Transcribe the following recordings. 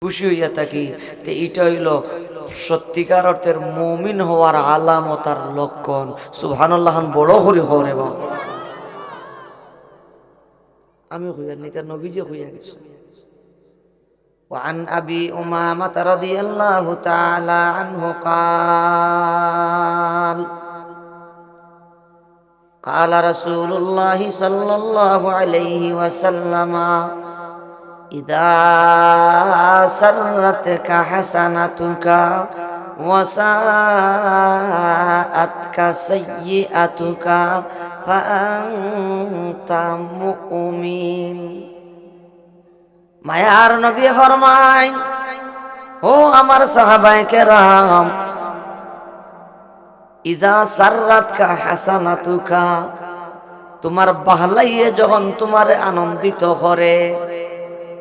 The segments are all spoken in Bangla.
খুশি হইয়া থাকি, তো এটা হইল সত্যিকার অর্থের মুমিন হওয়ার আলামত আর লক্ষণ। সুবহানাল্লাহ, বড় করে হরে বা আমি হইয়া নিতা নবীজি হইয়া গেছে। وعن أبي أمامة رضي الله تعالى عنه قال قال رسول الله صلى الله عليه وسلم إذا سرتك حسنتك وساءتك سيئتك فأنت مؤمن। মায়ার নবী ফরমায়, ও আমার সাহাবায়ে কেরাম, ইজা সাররাতকা হাসানাতুকা, তোমার বাহলাইয়ে যখন তোমার আনন্দিত করে,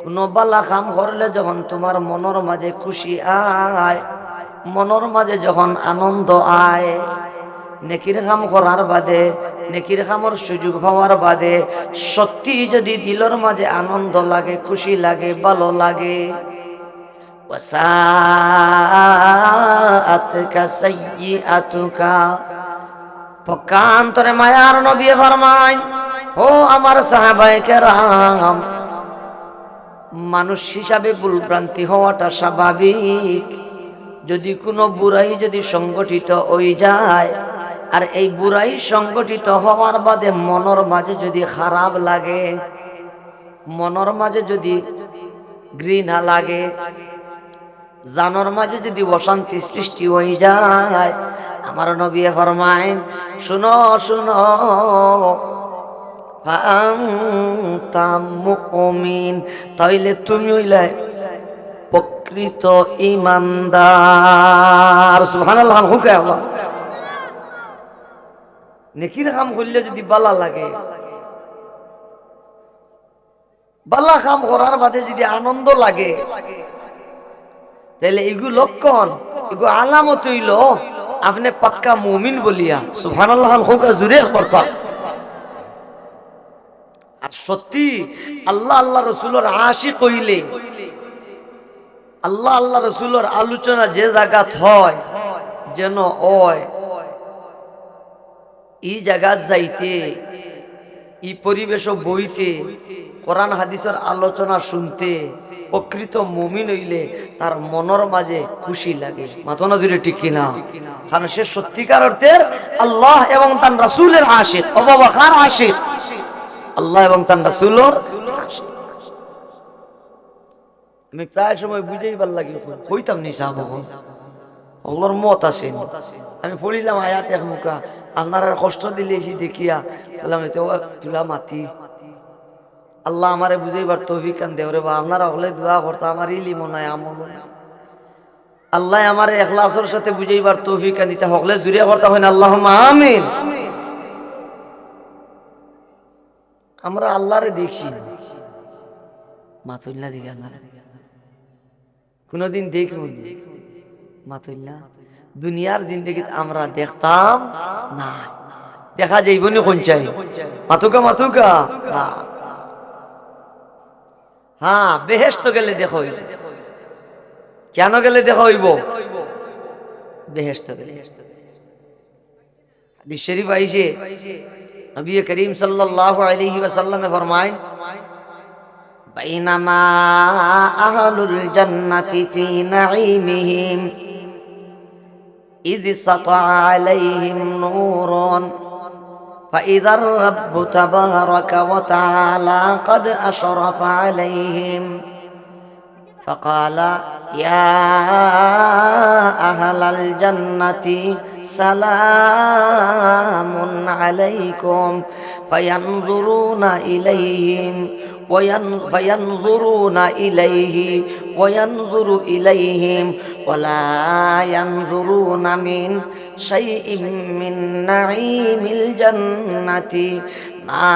কোন বালা কাম করলে যখন তোমার মনের মাঝে খুশি আয়, মনের মাঝে যখন আনন্দ আয়, নেকির কাম করার বাদে, নেকির কামর সুযোগ হওয়ার বাদে সত্যি যদি দিলের মাঝে আনন্দ লাগে, খুশি লাগে, ভালো লাগে, ওয়াসাআতকা সাইয়্যাতুকা, পক্ষান্তরে মায়ার নবী ফরমায়, ও আমার সাহাবায়ে কেরাম, মানুষ হিসাবে ভুলভ্রান্তি হওয়াটা স্বাভাবিক। যদি কোনো বুড়াই যদি সংগঠিত হয়ে যায়, আর এই বুড়াই সংগঠিত হওয়ার বাদে মনের মাঝে যদি খারাপ লাগে, মনের মাঝে যদি ঘৃণা লাগে, জানোর মাঝে যদি অশান্তি সৃষ্টি হয়ে যায়, আমার নবী ফরমায়, শুনো শুনো, আনতা মুমিন, তাইলে তুমি হইলে প্রকৃত ঈমানদার। সুবহানাল্লাহ। হুকে আল্লাহ, নেকির কাম করলে যদি বালা লাগে, বালা কাম করার বাদে যদি আনন্দ লাগে, তাহলে এগুলো লক্ষণ, এগুলো আলামত হইল আপনি পাক্কা মুমিন বলিয়া। সুবহানাল্লাহ। হুকে জুরে করতা। আর সত্যি আল্লাহ আল্লাহ রসুলের আশিক হইলে, আল্লাহ আল্লাহ রসুলের আলোচনা যে জায়গাত হয়, যেন ওই এই জায়গা যাইতে, এই পরিবেশ বইতে, কোরআন হাদিসের আলোচনা শুনতে প্রকৃত মুমিন হইলে তার মনের মাঝে খুশি লাগে। মাথনা জুড়ে ঠিক কিনা? কারণ সে সত্যিকার অর্থের আল্লাহ এবং তার রাসূলের আশিক। ও বাবা, কার আশিক? আল্লাহ এবং তার রাসূলের আশিক। আমি প্রায় সময় বুঝেই ভাল লাগে, হইতাম নি সাহাবা আল্লাহর মত আছে। আমি পড়িলাম আয়াত এক মুখা, আপনার কষ্ট দিলে এসে দেখিয়া বললাম তুলা মাতি, আল্লাহ আমারে বুঝাইবার তৌফিক কান দেও রে বা। আপনারা হলে দোয়া করতো, আমার ইলিমও নাই, আমল নাই, আল্লাহ আমারে ইখলাসের সাথে বুঝাইবার তৌফিক কান দিতে হলে জুরিয়া করতে হয় না। আল্লাহুম্মা আমিন। আমরা আল্লাহরে দেখছি, মাতুল্লা দিকে আল্লাহ কোনদিন দেখব মাতুল্লা। দুনিয়ার জিন্দগিত আমরা দেখতাম না, দেখা যাইব নি কোন চাই মাতুকা মাতুকা না। হ্যাঁ, বেহেশত গেলে দেখো হইব। কেন গেলে দেখো হইব? বেহেশত গেলে। হাদিস শরীফ আইছে, নবী করিম সাল্লাল্লাহু আলাইহি ওয়াসাল্লাম ফরমায়, বাইনামা আহলুল জান্নাতি ফি নাঈমিহিম ইয সাতা আলাইহিম নূরুন فإذا الرب تبارك وتعالى قد أشرف عليهم فقال يا أهل الجنة سلام عليكم فينظرون إليهم فينظرون إليه وينظر إليهم ولا ينظرون من شيء من نعيم الجنة ما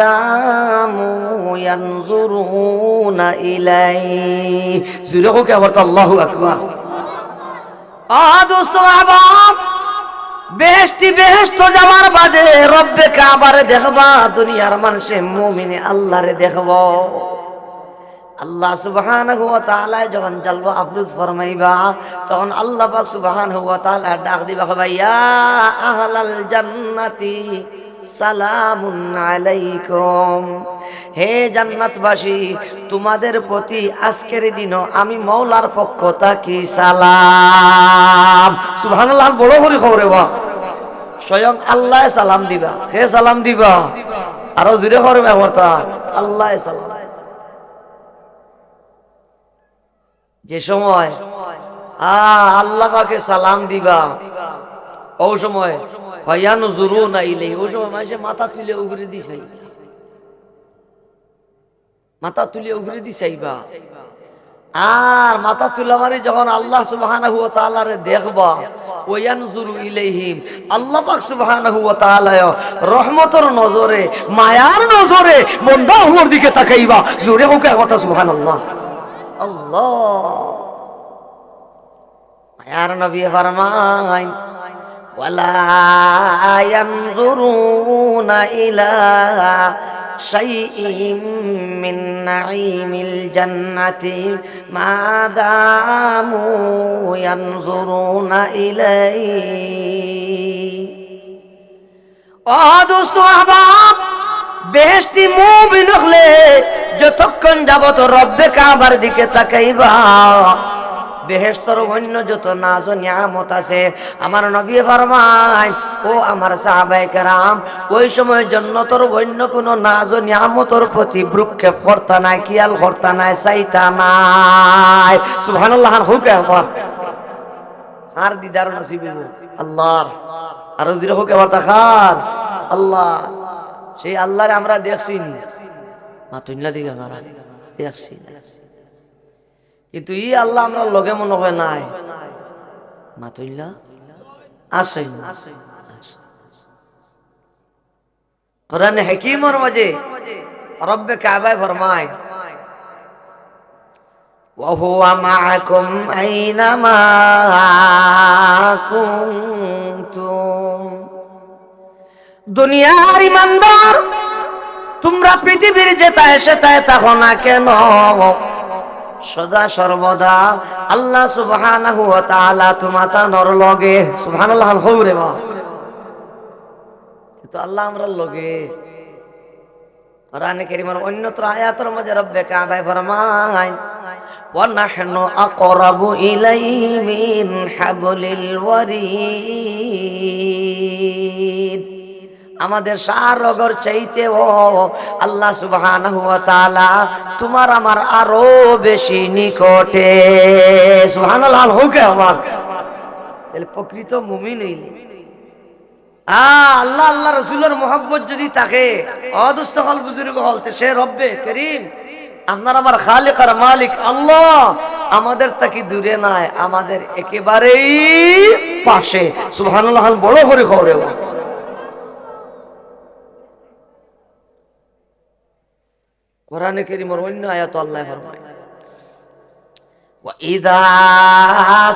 داموا ينظرون إليه. زرقوا كفرت الله أكبر. دوستو أحباب, বেহেশতি বেহেশত যাওয়ার বাদে রব্বে কাবারে দেখবা, দুনিয়ার মানুষে মুমিনে আল্লাহরে দেখব। আল্লাহ সুবহানাহু ওয়া তাআলা যখন জালওয়া আফরোজ ফরমাইবা তখন আল্লাহ পাক সুবহানাহু ওয়া তাআলা ডাক দিবা কইবা ইয়া আহলাল জান্নাতি সালামুন আলাইকুম, হে জান্নাতবাসী তোমাদের প্রতি আজকের দিনও আমি মওলার পক্ষ থেকে সালাম। সুবহানাল্লাহ, বড় করে খবরে বা স্বয়ং আল্লাহ সালাম দিবা। কে সালাম দিবা? আরো জোরে করবে বর্তা, আল্লাহ সালাম। যে সময় আল্লাহ পাকে সালাম দিবা ও সময় ফায়ানজুরুনা ইলাইহি, ওই সময় মানুষে মাথা তুলে উপরে দিছাই, মাথা তুলে উপরে দিছাইবা। আর মাথা তুলা মানে যখন আল্লাহ সুবহানাহু ওয়া তাআলারে দেখবা, ওয়ায়ানজুরু ইলাইহিম, আল্লাহ পাক সুবহানাহু ওয়া তাআলা রহমতের নজরে মায়ার নজরে বান্দা ওর দিকে তাকাইবা। জোরে হোক কথা সুবহানাল্লাহ। আল্লাহ মায়ার নবী ফরমায় ওয়ালা ইয়ানজুরুনা ইলা শাইইম মিন নাঈমিল জান্নাতি মা দামু ইয়ানজুরুনা ইলাইহি। ও দোস্ত আহবাব, বেহেশতি মুমিন হলে যতক্ষণ যাবত রব্বে কাবার দিকে তাকাইবা, বেহেশতর অন্য যত নাজ ও নিয়ামত আছে আমার নবী ফরমায় ও আমার সাহাবায়ে কেরাম, ওই সময় জান্নাতের অন্য কোনো নাজ ও নিয়ামতের প্রতি ভ্রুক্ষেপ করতা নাই, খেয়াল করতা নাই, চাইতা নাই। সুবহানাল্লাহ, হুকে আবার আর দিদার নসিব আল্লাহর। আর জিরে হুকে আবার তাকার আল্লাহ, সেই আল্লাহরে আমরা দেখছি নি, মাতুল্লা দিকে দেখছি, কিন্তু ই আল্লাহ আমরা লগে মনে হয় নাই, মাতুল্লা আসে। কোরআনে হাকিমের মাঝে রব্বে কাবায় ফরমায় ওয়া হুয়া মাআকুম আইনামা কুনতুম। দুনিয়ার ইমানদার, তোমরা পৃথিবীর যেতায় সেতায় থাকো না কেন, সদা সর্বদা আল্লাহ সুবহানাহু ওয়া তাআলা তোমাতানোর লগে। সুবহানাল্লাহ, হৌরে বা তো আল্লাহ আমরার লগে। কোরআনে কারীমের অন্যত্র আয়াতের মধ্যে রব্বে কাবায় ফরমায় ওয়া নাহনু আকরাবু ইলাইহি মিন হাবলিল ওয়ারিদ। আমাদের সারগর চাইতে ও আল্লাহ সুবহানাহু ওয়া তাআলা তোমার আমার আরো বেশি নিকটে। সুবহানাল্লাহ, হুকে আমার। তাহলে প্রকৃত মুমিন হইলে আল্লাহ আল্লাহ রাসূলের মোহাব্বত যদি থাকে, অদুস্ত হল বুজুর্গ হলতে সে রব্বে করিম আপনার আমার খালিক আর মালিক আল্লাহ আমাদের তাকি দূরে নাই, আমাদের একেবারেই পাশে। সুবহানাল্লাহ, বড় করে খবরে। কোরআনে কারীমের অন্য আয়াত আল্লাহ ফরমায় ওয়া ইযা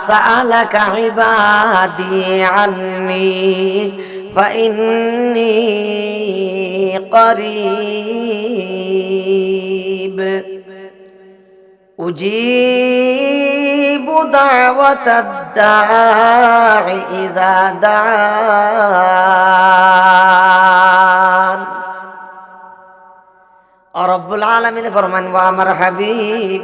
সাআলাকা ইবাদি আন্নী ফাইন্নী করিব উজিবু দাওয়াতাদ দাঈ ইযা দাআন। রব্বুল আলামিন ফরমান ওয়া আমার হাবিব,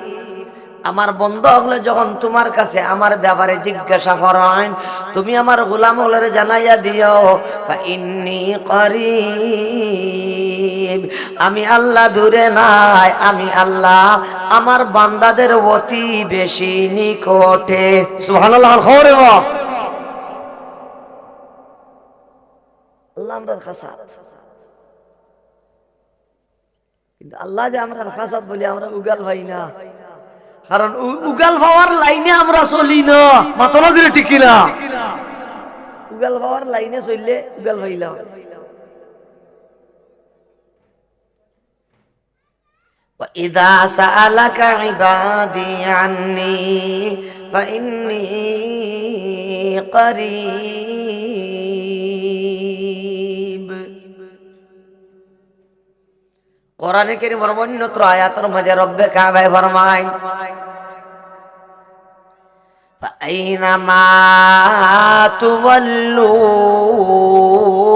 আমার বন্ধু হলে যখন তোমার কাছে আমার ব্যাপারে জিজ্ঞাসা করেন, তুমি আমার গোলাম হলে জানাইয়া দিও ফা ইন্নী করিব, আমি আল্লাহ দূরে নাই, আমি আল্লাহ আমার বান্দাদের অতি বেশি নিকটে। সুবহানাল্লাহ, খবরে বা আল্লাহ আমরার খাসাত। কিন্তু আল্লাহ যে আমরা খাসাত বলি আমরা উগাল ভাই না, কারণ উগাল পাওয়ার লাইনে আমরা চলি না, মাথা নজরে টিকি না। উগাল পাওয়ার লাইনে চললে উগাল ভাইলা। وَإِذَا سَأَلَكَ عِبَادِي عَنِّي فَإِنِّي قَرِيبٌ কোরআনে কারীমের অন্যত্র আয়াতের মাঝে রব্বে কাবা ফরমায় فأينما تولوا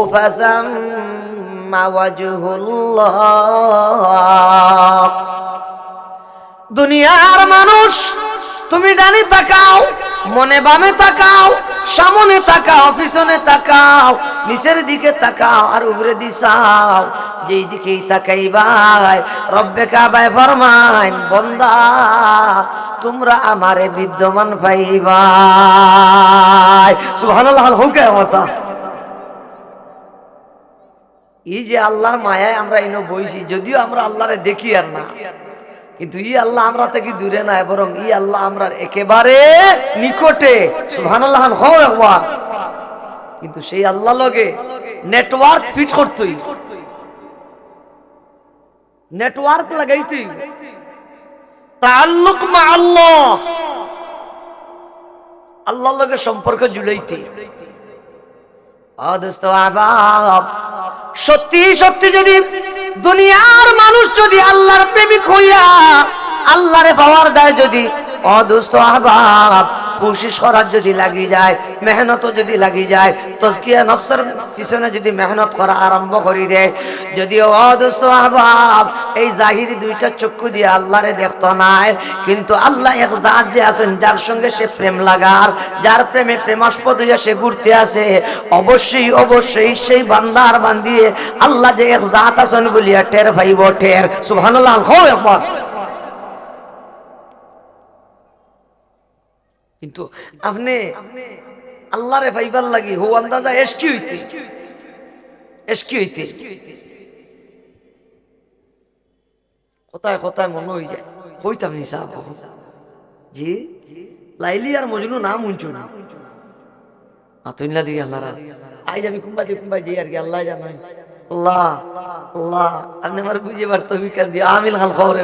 فثم وجه الله দুনিয়ার মানুষ তুমি ডানে তাকাও মনে বামে তাকাও সামনে তাকাও পিছনে তাকাও নিচের দিকে তাকাও আর উপরে দিশাও যেই দিকেই তাকাইবাই রব্বে কাবা ফরমায় বান্দা তোমরা আমারে বিদ্যমান পাইবাই সুবহানাল্লাহ হুকে আমতা এই যে আল্লাহর মায়ায় আমরা এনে বইছি যদিও আমরা আল্লাহরে দেখি আর না কিন্তু ই আল্লাহ আমরা থেকে দূরে না বরং ই আল্লাহ আমরা একেবারে নিকটে সুবহানাল্লাহ একবার কিন্তু সেই আল্লাহ লগে নেটওয়ার্ক ফিট করতেই নেটওয়ার্ক লাগাইতেই তাআল্লুক মা আল্লাহ আল্লাহর লগে সম্পর্ক জুড়াইতে দোস্ত আহবাব সত্যি সত্যি যদি দুনিয়ার মানুষ যদি আল্লাহর প্রেমিক হইয়া আল্লাহরে পাওয়ার দেয় যদি দোস্ত আহবাব কোশিশ করার যদি লাগি যায় মেহনত যদি লাগি যায় তাজকিয়া নফসের পিছনে যদি মেহনত করা আরম্ভ করি দেয় যদি দোস্ত আহবাব এই জাহিরি দুইটা চক্ষু দিয়ে আল্লাহরে দেখতো নাই কিন্তু আল্লাহ এক জাত যে আছেন যার সঙ্গে সে প্রেম লাগার যার প্রেমে প্রেমাস্পদ হইয়া সে ঘুরতে আছে অবশ্যই অবশ্যই সেই বান্দার বান্দিয়ে আল্লাহ যে এক জাত আছেন বলিয়া টের ভাইব টের সুবহানাল্লাহ হও একবার কিন্তু আপনি আল্লাহরে ভাইবার লাগি হো আন্দাজা এসকি হইতে কোথায় কোথায় মনে হয়ে যায় কইতাম নি সাহেব জি লাইলি আর মজনু নাম উঞ্চু না আতুল্লাহ দিকে আল্লাহ আজ আমি কুম্বাই যাই আর কি আল্লাহ জানাই আল্লাহ আল্লাহ আপনি আমার বুঝে বার তৌফিক দিয়ে আমিল খান খবরে